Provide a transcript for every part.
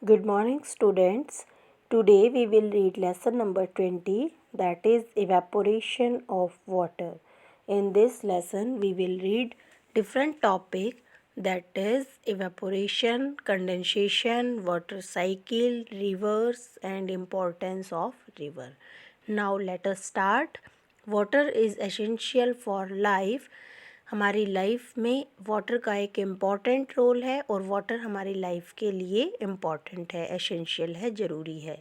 Good morning, students. Today we will read lesson number 20, that is evaporation of water. In this lesson we will read different topic, that is evaporation, condensation, water cycle, rivers and importance of river. Now let us start. Water is essential for life. हमारी life में water का एक important role है और water हमारी life के लिए important है, एसेंशियल है, ज़रूरी है.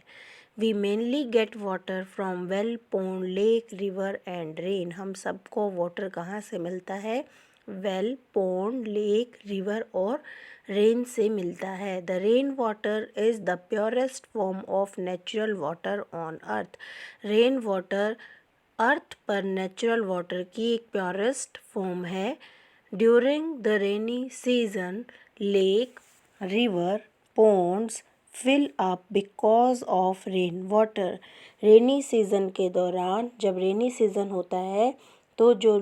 We mainly get water from well, pond, lake, river and rain. हम सबको वाटर कहाँ से मिलता है? वेल, पॉन्ड, लेक, रिवर और रेन से मिलता है. The rain water is the purest form of natural water on earth. Rain water earth पर नेचुरल वाटर की एक प्योरेस्ट फॉर्म है. During the rainy season lake, river, ponds fill up because of rain water. Rainy season के दौरान, जब rainy season होता है तो जो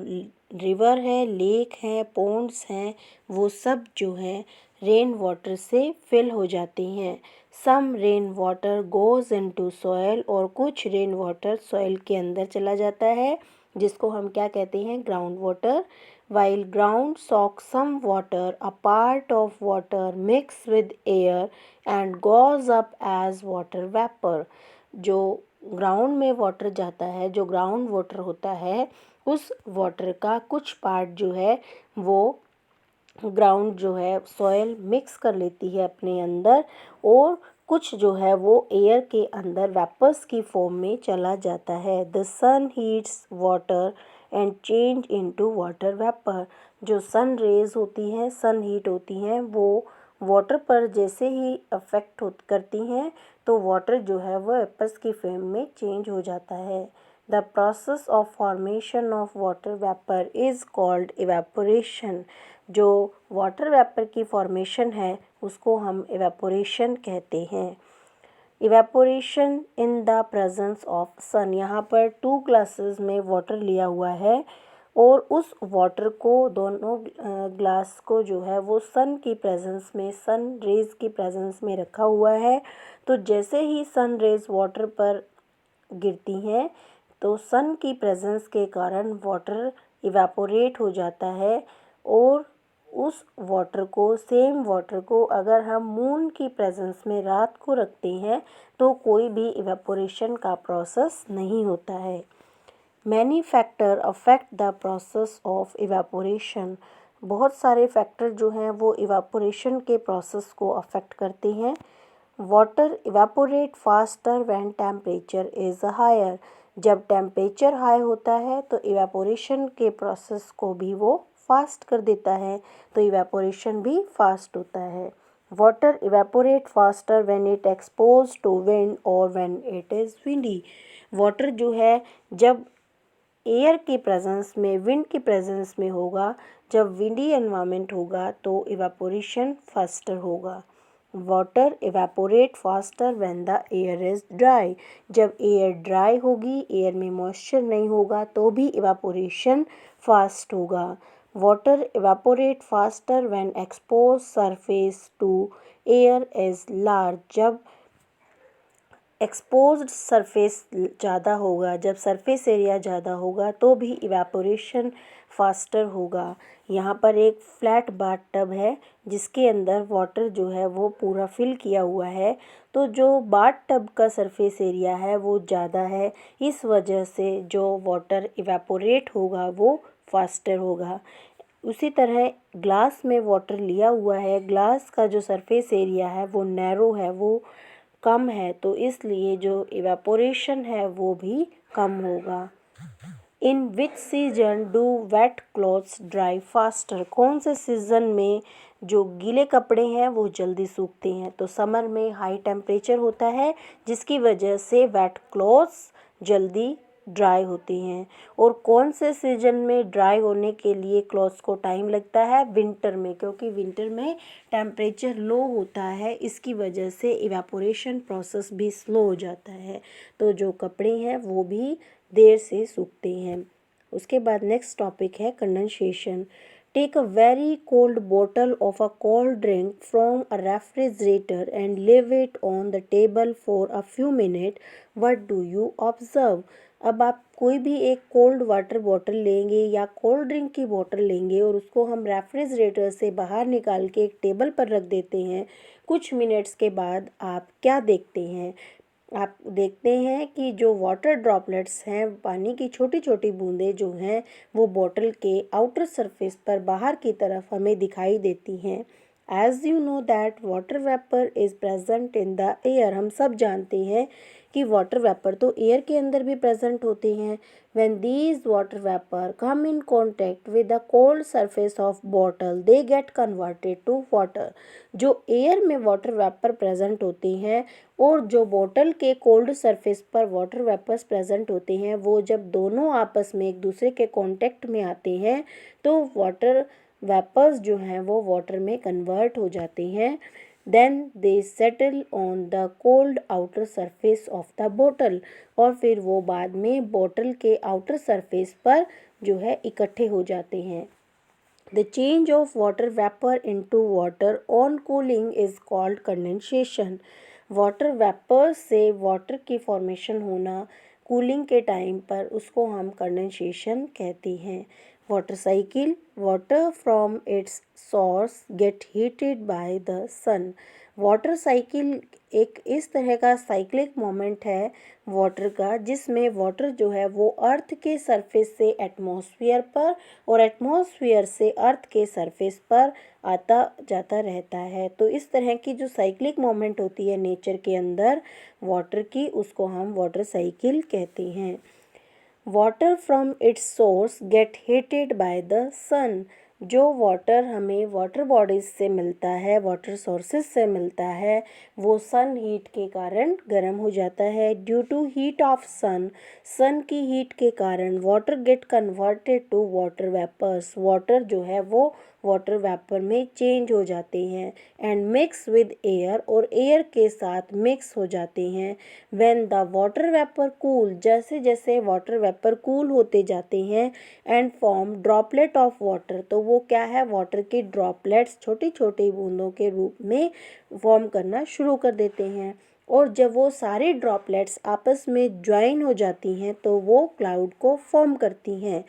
रिवर है, लेक है, पॉन्ड्स हैं, वो सब जो है रेन वाटर से फिल हो जाती हैं. Some rain water goes into soil, और कुछ रेन वाटर सॉइल के अंदर चला जाता है, जिसको हम क्या कहते हैं? Ground water. While ground soak some water, a part of water mix with air and goes up as water vapour. जो ग्राउंड में वाटर जाता है, जो ग्राउंड वाटर होता है, उस वाटर का कुछ पार्ट जो है वो ग्राउंड जो है सॉयल मिक्स कर लेती है अपने अंदर, और कुछ जो है वो एयर के अंदर वेपर्स की फॉर्म में चला जाता है. The sun heats water and change into water vapour. जो सन रेज होती हैं, सन हीट होती हैं, वो वाटर पर जैसे ही अफेक्ट करती हैं तो वाटर जो है वो वेपर्स की फॉर्म में चेंज हो जाता है. The process of formation of water vapour is called evaporation. जो वाटर वेपर की फॉर्मेशन है उसको हम इवेपोरेशन कहते हैं. Evaporation in the presence of sun. यहाँ पर 2 ग्लासेस में वाटर लिया हुआ है और उस वाटर को, दोनों ग्लास को जो है वो सन की प्रेजेंस में, सन रेज की प्रेजेंस में रखा हुआ है. तो जैसे ही सन रेज वाटर पर गिरती हैं तो सन की प्रेजेंस के कारण वाटर इवेपोरेट हो जाता है, और उस वाटर को, सेम वाटर को अगर हम मून की प्रेजेंस में रात को रखते हैं तो कोई भी इवेपोरेशन का प्रोसेस नहीं होता है. Many factor affect the process of evaporation. बहुत सारे फैक्टर जो हैं वो इवेपोरेशन के प्रोसेस को अफेक्ट करते हैं. Water evaporate faster when temperature is higher. जब टेम्परेचर हाई होता है तो इवेपोरेशन के प्रोसेस को भी वो फास्ट कर देता है, तो इवेपोरेशन भी फास्ट होता है. Water evaporate faster when it expose to wind और when it is windy. Water जो है जब एयर की प्रेजेंस में, विंड की प्रेजेंस में होगा, जब विंडी एनवायरनमेंट होगा तो इवेपोरेशन फास्टर होगा. Water evaporate faster when the air is dry. जब एयर ड्राई होगी, एयर में मॉइस्चर नहीं होगा, तो भी इवेपोरेशन फास्ट होगा. Water evaporate faster when expose surface to air is large. जब एक्सपोज्ड सरफेस ज़्यादा होगा, जब सरफेस एरिया ज़्यादा होगा, तो भी इवेपोरेशन फास्टर होगा. यहाँ पर एक फ्लैट बाथ टब है जिसके अंदर वाटर जो है वो पूरा फिल किया हुआ है, तो जो बाथ टब का सरफेस एरिया है वो ज़्यादा है, इस वजह से जो वाटर इवेपोरेट होगा वो फास्टर होगा. उसी तरह ग्लास में वाटर लिया हुआ है, ग्लास का जो सरफेस एरिया है वो नैरो है, वो कम है, तो इसलिए जो इवेपोरेशन है वो भी कम होगा. In which season do wet clothes dry faster. कौन से सीज़न में जो गीले कपड़े हैं वो जल्दी सूखते हैं? तो समर में हाई टेम्परेचर होता है जिसकी वजह से वेट क्लॉथ्स जल्दी ड्राई होती हैं. और कौन से सीजन में ड्राई होने के लिए क्लॉथ्स को टाइम लगता है? विंटर में, क्योंकि विंटर में टेम्परेचर लो होता है, इसकी वजह से इवेपोरेशन प्रोसेस भी स्लो हो जाता है, तो जो कपड़े हैं वो भी देर से सूखते हैं. उसके बाद नेक्स्ट टॉपिक है condensation. Take a very cold bottle of a cold drink from a refrigerator and leave it on the table for a few minutes. What do you observe? अब आप कोई भी एक कोल्ड वाटर बॉटल लेंगे या cold drink की bottle लेंगे और उसको हम रेफ्रिजरेटर से बाहर निकाल के एक टेबल पर रख देते हैं। कुछ मिनट्स के बाद आप क्या देखते हैं? आप देखते हैं कि जो वाटर ड्रॉपलेट्स हैं, पानी की छोटी छोटी बूंदें जो हैं, वो बॉटल के आउटर सरफेस पर बाहर की तरफ हमें दिखाई देती हैं। As you know that water vapour is present in the air. हम सब जानते हैं कि वाटर वेपर तो एयर के अंदर भी प्रेजेंट होते हैं। When these water vapour come in contact with the cold surface of bottle they get converted to water. जो एयर में वाटर वेपर प्रेजेंट होते हैं और जो बॉटल के कोल्ड सरफेस पर वाटर वेपर्स प्रेजेंट होते हैं, वो जब दोनों आपस में एक दूसरे के कांटेक्ट में आते हैं तो वाटर वेपर्स जो हैं वो वाटर में कन्वर्ट हो जाते हैं। Then they settle on the cold outer surface of the bottle, और फिर वो बाद में बॉटल के आउटर सरफेस पर जो है इकट्ठे हो जाते हैं। The change of water vapor into water on cooling is called condensation. Water vapour से वाटर की फॉर्मेशन होना कूलिंग के टाइम पर उसको हम कंडेंसेशन कहते हैं। Water cycle, water from its source get heated by the sun. Water cycle एक इस तरह का साइक्लिक मोमेंट है वाटर का, जिसमें वाटर जो है वो अर्थ के सरफेस से एटमॉस्फेयर पर और एटमॉस्फेयर से अर्थ के सरफेस पर आता जाता रहता है। तो इस तरह की जो साइक्लिक मोमेंट होती है नेचर के अंदर वाटर की, उसको हम वाटर साइकिल कहते हैं। Water from its source get heated by the sun. जो वाटर हमें वाटर बॉडीज से मिलता है, वाटर सोर्सेज से मिलता है, वो सन हीट के कारण गर्म हो जाता है। Due to heat of sun, sun की हीट के कारण water get converted to water vapours. Water जो है वो वाटर वेपर में चेंज हो जाते हैं एंड मिक्स विद एयर, और एयर के साथ मिक्स हो जाते हैं। When the water vapour cool, जैसे जैसे वाटर वेपर कूल होते जाते हैं and form droplet of water, तो वो क्या है, वाटर के ड्रॉपलेट्स छोटी छोटी बूंदों के रूप में फॉर्म करना शुरू कर देते हैं। और जब वो सारी ड्रॉपलेट्स आपस में ज्वाइन हो जाती हैं तो वो क्लाउड को फॉर्म करती हैं।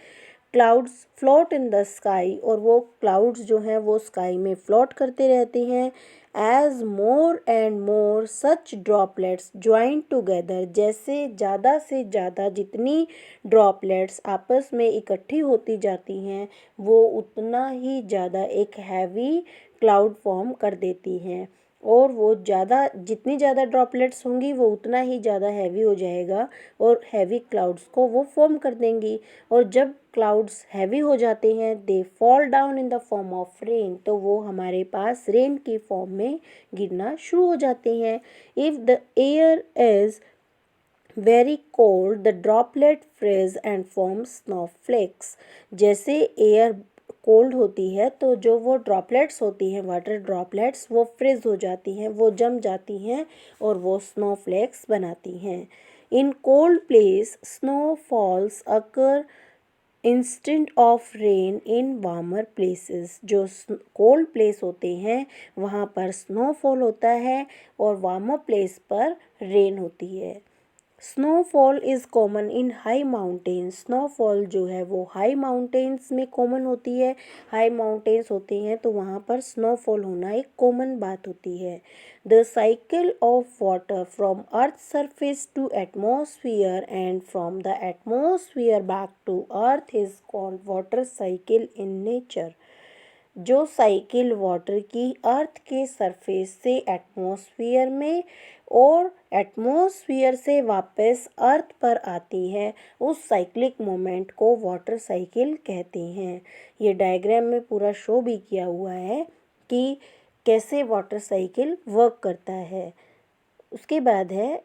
Clouds float in the sky, और वो क्लाउड्स जो हैं वो स्काई में फ्लोट करते रहते हैं। As more and more such droplets join together, जैसे ज़्यादा से ज़्यादा जितनी ड्रॉपलेट्स आपस में इकट्ठी होती जाती हैं वो उतना ही ज़्यादा एक हैवी क्लाउड फॉर्म कर देती हैं। और वो ज़्यादा जितनी ज़्यादा ड्रॉपलेट्स होंगी वो उतना ही ज़्यादा हैवी हो जाएगा और हैवी क्लाउड्स को वो फॉर्म कर देंगी। और जब क्लाउड्स हैवी हो जाते हैं they fall down in the form of rain, तो वो हमारे पास रेन की फॉर्म में गिरना शुरू हो जाते हैं। If the air is very cold the droplet freeze and form snowflakes. जैसे एयर कोल्ड होती है तो जो वो ड्रॉपलेट्स होती हैं, वाटर ड्रॉपलेट्स, वो फ्रीज हो जाती हैं, वो जम जाती हैं और वो स्नोफ्लेक्स बनाती हैं। In cold place snow falls occur instead of rain in warmer places. जो कोल्ड प्लेस होते हैं वहाँ पर स्नोफॉल होता है और वार्मर प्लेस पर रेन होती है। Snowfall is common in high mountains. Snowfall जो है वो हाई माउंटेन्स में कॉमन होती है। हाई माउंटेन्स होते हैं तो वहाँ पर स्नोफॉल होना एक कॉमन बात होती है। The cycle of water from earth surface to atmosphere and from the atmosphere back to earth is called water cycle in nature. जो साइकिल वाटर की अर्थ के सरफेस से एटमॉस्फेयर में और एटमॉस्फेयर से वापस अर्थ पर आती है, उस साइक्लिक मोमेंट को वाटर साइकिल कहते हैं। ये डायग्राम में पूरा शो भी किया हुआ है कि कैसे वाटर साइकिल वर्क करता है। उसके बाद है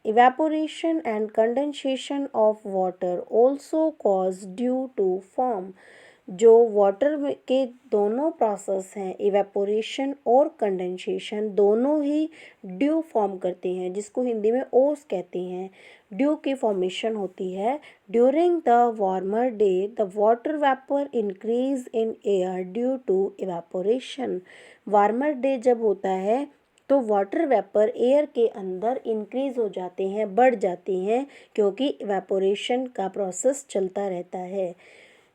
evaporation and condensation of water also cause due to form। जो वाटर के दोनों प्रोसेस हैं, इवेपोरेशन और कंडेंसेशन, दोनों ही ड्यू फॉर्म करते हैं, जिसको हिंदी में ओस कहते हैं। ड्यू की फॉर्मेशन होती है। During the warmer day the water vapour increase in air due to evaporation. Warmer day जब होता है तो वाटर वेपर एयर के अंदर इंक्रीज हो जाते हैं, बढ़ जाते हैं, क्योंकि इवेपोरेशन का प्रोसेस चलता रहता है।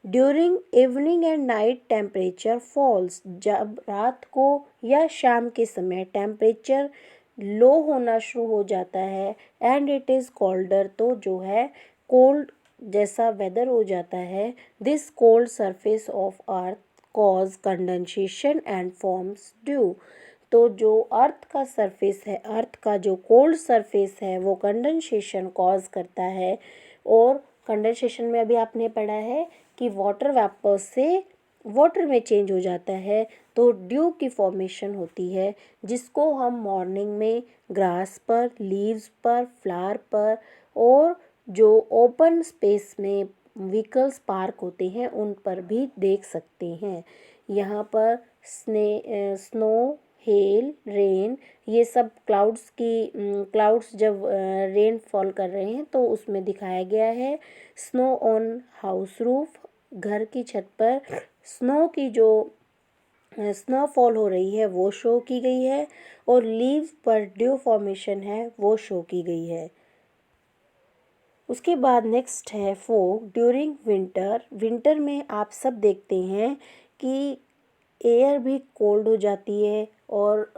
During evening and night temperature falls. जब रात को या शाम के समय टेम्परेचर लो होना शुरू हो जाता है एंड इट इज़ कोल्डर, तो जो है कोल्ड जैसा वेदर हो जाता है। This cold surface of earth cause condensation and forms due. तो जो अर्थ का सरफेस है, अर्थ का जो कोल्ड सरफेस है, वो कंडेंसेशन कॉज करता है। और कंडेंसेशन में अभी आपने पढ़ा है कि वाटर वेपर से वाटर में चेंज हो जाता है, तो ड्यू की फॉर्मेशन होती है, जिसको हम मॉर्निंग में ग्रास पर, लीव्स पर, फ्लावर पर और जो ओपन स्पेस में व्हीकल्स पार्क होते हैं उन पर भी देख सकते हैं। यहाँ पर स्नो, हेल, रेन, ये सब क्लाउड्स जब रेन फॉल कर रहे हैं तो उसमें दिखाया गया है। स्नो ऑन हाउस रूफ, घर की छत पर स्नो की जो स्नोफॉल हो रही है वो शो की गई है, और लीव्स पर ड्यू फॉर्मेशन है वो शो की गई है। उसके बाद नेक्स्ट है फोग ड्यूरिंग विंटर। विंटर में आप सब देखते हैं कि एयर भी कोल्ड हो जाती है और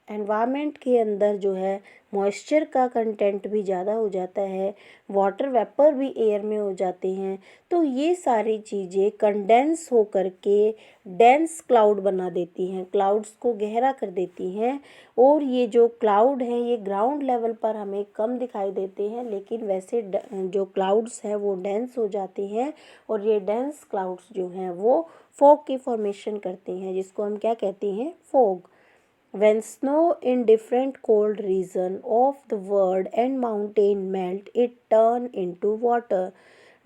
एनवायरनमेंट के अंदर जो है मॉइस्चर का कंटेंट भी ज़्यादा हो जाता है, वाटर वेपर भी एयर में हो जाते हैं। तो ये सारी चीज़ें कंडेंस हो कर के डेंस क्लाउड बना देती हैं, क्लाउड्स को गहरा कर देती हैं। और ये जो क्लाउड हैं ये ग्राउंड लेवल पर हमें कम दिखाई देते हैं, लेकिन वैसे जो क्लाउड्स हैं वो डेंस हो जाते हैं, और ये डेंस क्लाउड्स जो हैं वो फॉग की फॉर्मेशन करते हैं, जिसको हम क्या कहते हैं, fog. When snow in different cold region of the world and mountain melt, it turn into water.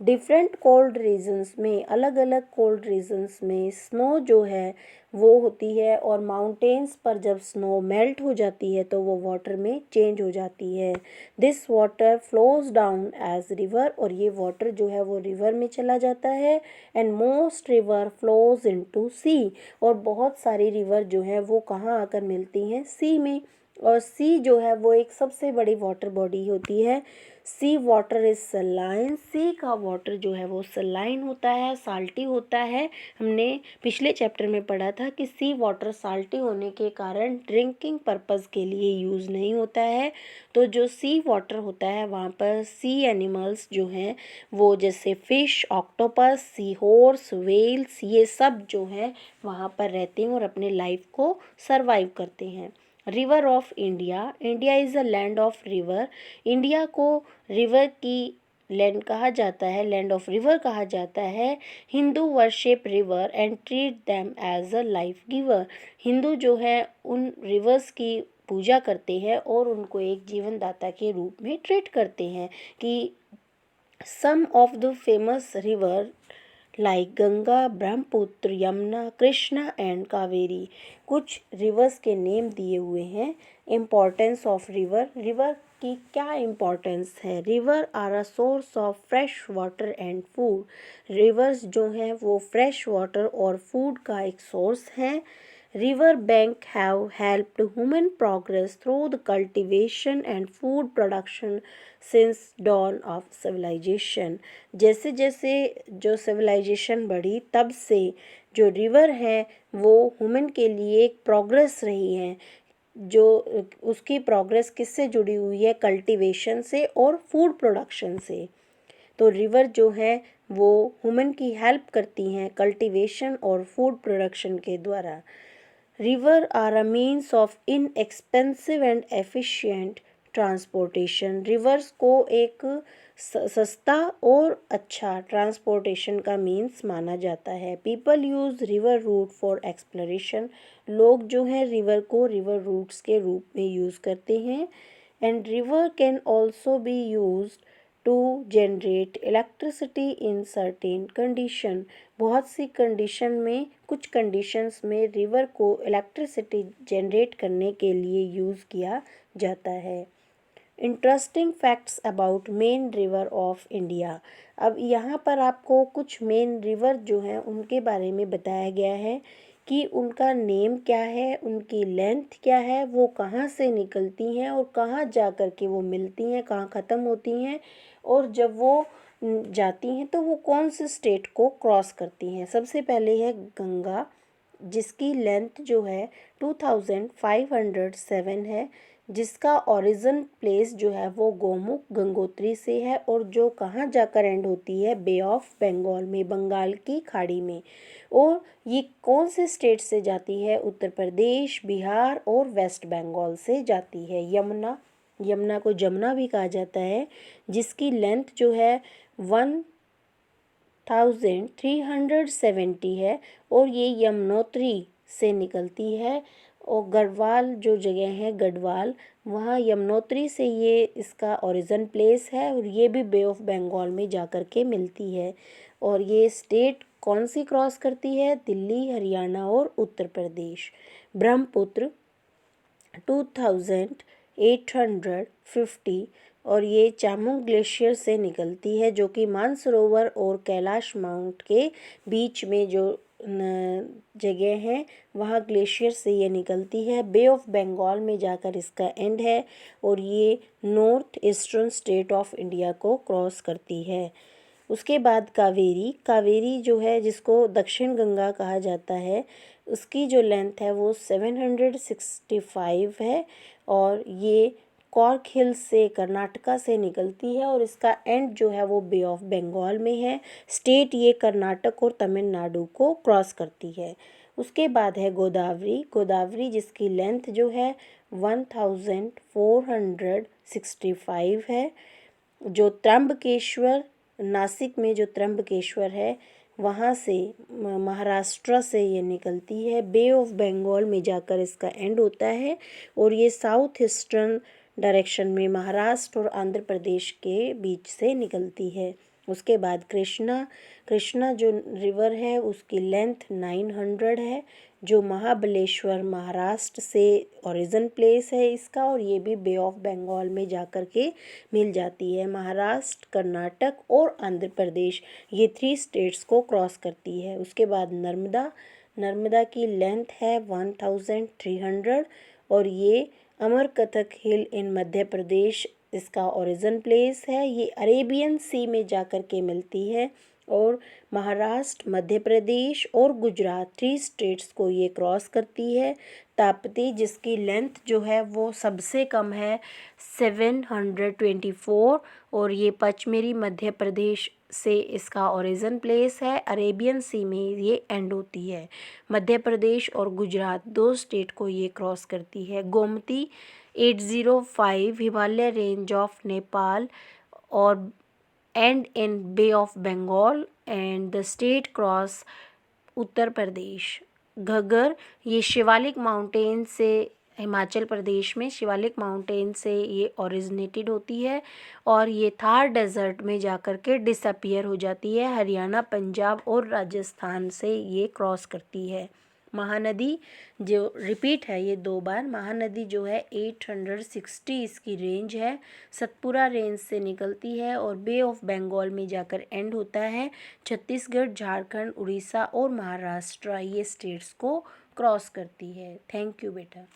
Different cold regions में, अलग अलग कोल्ड रीजन्स में स्नो जो है वो होती है, और माउंटेन्स पर जब स्नो मेल्ट हो जाती है तो वो वाटर में चेंज हो जाती है। This water flows down as river, और ये वाटर जो है वो रिवर में चला जाता है। And most river flows into sea, और बहुत सारी रिवर जो है वो कहाँ आकर मिलती हैं, सी में। और सी जो है वो एक सबसे बड़ी वाटर बॉडी होती है। सी वाटर इज सलाइन, सी का वाटर जो है वो सलाइन होता है, साल्टी होता है। हमने पिछले चैप्टर में पढ़ा था कि सी वाटर साल्टी होने के कारण ड्रिंकिंग पर्पस के लिए यूज़ नहीं होता है। तो जो सी वाटर होता है वहाँ पर सी एनिमल्स जो हैं वो, जैसे fish, octopus, sea horse, Wales, ये सब जो हैं वहाँ पर रहते हैं और अपने लाइफ को सरवाइव करते हैं। River of India, India is a land of river. India को रिवर की लैंड कहा जाता है, लैंड ऑफ रिवर कहा जाता है। Hindu worship river and treat them as a life giver. Hindu जो है उन रिवर्स की पूजा करते हैं और उनको एक जीवन दाता के रूप में ट्रीट करते हैं। कि some of the famous river like Ganga, Brahmaputra, Yamuna, Krishna and Kaveri, कुछ रिवर्स के नेम दिए हुए हैं। इम्पॉर्टेंस ऑफ रिवर, रिवर की क्या इम्पॉर्टेंस है। River are a source of fresh water and food. Rivers जो हैं वो फ्रेश वाटर और फूड का एक सोर्स हैं। River bank have helped human progress through the cultivation and food production since dawn of civilization. जैसे जैसे जो civilization बढ़ी तब से जो रिवर है वो ह्यूमन के लिए एक प्रोग्रेस रही है। जो उसकी प्रोग्रेस किससे जुड़ी हुई है, कल्टीवेशन से और फूड प्रोडक्शन से। तो रिवर जो है वो ह्यूमन की हेल्प करती हैं कल्टीवेशन और फूड प्रोडक्शन के द्वारा। River are a means of inexpensive and efficient transportation. Rivers को एक सस्ता और अच्छा ट्रांसपोर्टेशन का मीन्स माना जाता है। People use river route for exploration. लोग जो हैं रिवर को रिवर रूट्स के रूप में यूज़ करते हैं। And river can also be used to generate electricity in certain condition. बहुत सी कंडीशन में, कुछ कंडीशंस में रिवर को इलेक्ट्रिसिटी जनरेट करने के लिए यूज़ किया जाता है। Interesting facts about main river of India. अब यहाँ पर आपको कुछ मेन रिवर जो हैं उनके बारे में बताया गया है कि उनका नेम क्या है, उनकी लेंथ क्या है, वो कहाँ से निकलती हैं और कहाँ जा कर के वो मिलती हैं, कहाँ ख़त्म होती हैं, और जब वो जाती हैं तो वो कौन से स्टेट को क्रॉस करती हैं। सबसे पहले है गंगा, जिसकी लेंथ जो है 2507 है, जिसका ओरिजिन प्लेस जो है वो गोमुख गंगोत्री से है, और जो कहाँ जाकर एंड होती है, बे ऑफ बंगाल में, बंगाल की खाड़ी में। और ये कौन से स्टेट से जाती है, उत्तर प्रदेश, बिहार और वेस्ट बंगाल से जाती है। यमुना, यमुना को जमुना भी कहा जाता है, जिसकी लेंथ जो है 1370 है, और ये यमुनोत्री से निकलती है। और गढ़वाल जो जगह है, गढ़वाल, वहाँ यमुनोत्री से ये इसका ओरिजिन प्लेस है, और ये भी बे ऑफ बंगाल में जाकर के मिलती है। और ये स्टेट कौन सी क्रॉस करती है, दिल्ली, हरियाणा और उत्तर प्रदेश। ब्रह्मपुत्र 2850, और ये चामुंग ग्लेशियर से निकलती है, जो कि मानसरोवर और कैलाश माउंट के बीच में जो जगह है, वहाँ ग्लेशियर से ये निकलती है। बे ऑफ बंगाल में जाकर इसका एंड है, और ये north eastern state of India को क्रॉस करती है। उसके बाद कावेरी, कावेरी जो है, जिसको दक्षिण गंगा कहा जाता है, उसकी जो लेंथ है वो 765 है, और ये कॉर्क हिल से, कर्नाटका से निकलती है, और इसका एंड जो है वो बे ऑफ बंगाल में है। स्टेट ये कर्नाटक और तमिलनाडु को क्रॉस करती है। उसके बाद है गोदावरी, गोदावरी जिसकी लेंथ जो है 1465 है, जो त्र्यंबकेश्वर, नासिक में जो त्र्यंबकेश्वर है, वहाँ से, महाराष्ट्र से ये निकलती है। बे ऑफ बंगाल में जाकर इसका एंड होता है, और ये साउथ ईस्टर्न डायरेक्शन में महाराष्ट्र और आंध्र प्रदेश के बीच से निकलती है। उसके बाद कृष्णा, कृष्णा जो रिवर है उसकी लेंथ 900 है, जो महाबलेश्वर, महाराष्ट्र से ओरिजिन प्लेस है इसका, और ये भी बे ऑफ बंगाल में जाकर के मिल जाती है। महाराष्ट्र, कर्नाटक और आंध्र प्रदेश, ये 3 स्टेट्स को क्रॉस करती है। उसके बाद नर्मदा, नर्मदा की लेंथ है 1300, और ये अमरकंटक हिल इन मध्य प्रदेश इसका ओरिजिन प्लेस है। ये अरेबियन सी में जाकर के मिलती है, और महाराष्ट्र, मध्य प्रदेश और गुजरात, 3 स्टेट्स को ये क्रॉस करती है। ताप्ती, जिसकी लेंथ जो है वो सबसे कम है 724, और ये पचमेरी मध्य प्रदेश से इसका ओरिजिन प्लेस है। अरेबियन सी में ये एंड होती है। मध्य प्रदेश और गुजरात 2 स्टेट को ये क्रॉस करती है। गोमती 805, हिमालय रेंज ऑफ नेपाल, और and in bay of Bengal, and the state cross Uttar Pradesh. Ghaggar, ये शिवालिक माउंटेन से, हिमाचल प्रदेश में शिवालिक माउंटेन से ये ओरिजिनेटेड होती है, और ये थार डेजर्ट में जाकर के डिसअपियर हो जाती है। हरियाणा, पंजाब और राजस्थान से ये क्रॉस करती है। महानदी जो रिपीट है ये 2 बार, महानदी जो है 860 इसकी रेंज है, सतपुरा रेंज से निकलती है, और बे ऑफ बंगाल में जाकर एंड होता है। छत्तीसगढ़, झारखंड, उड़ीसा और महाराष्ट्र, ये स्टेट्स को क्रॉस करती है। थैंक यू बेटा।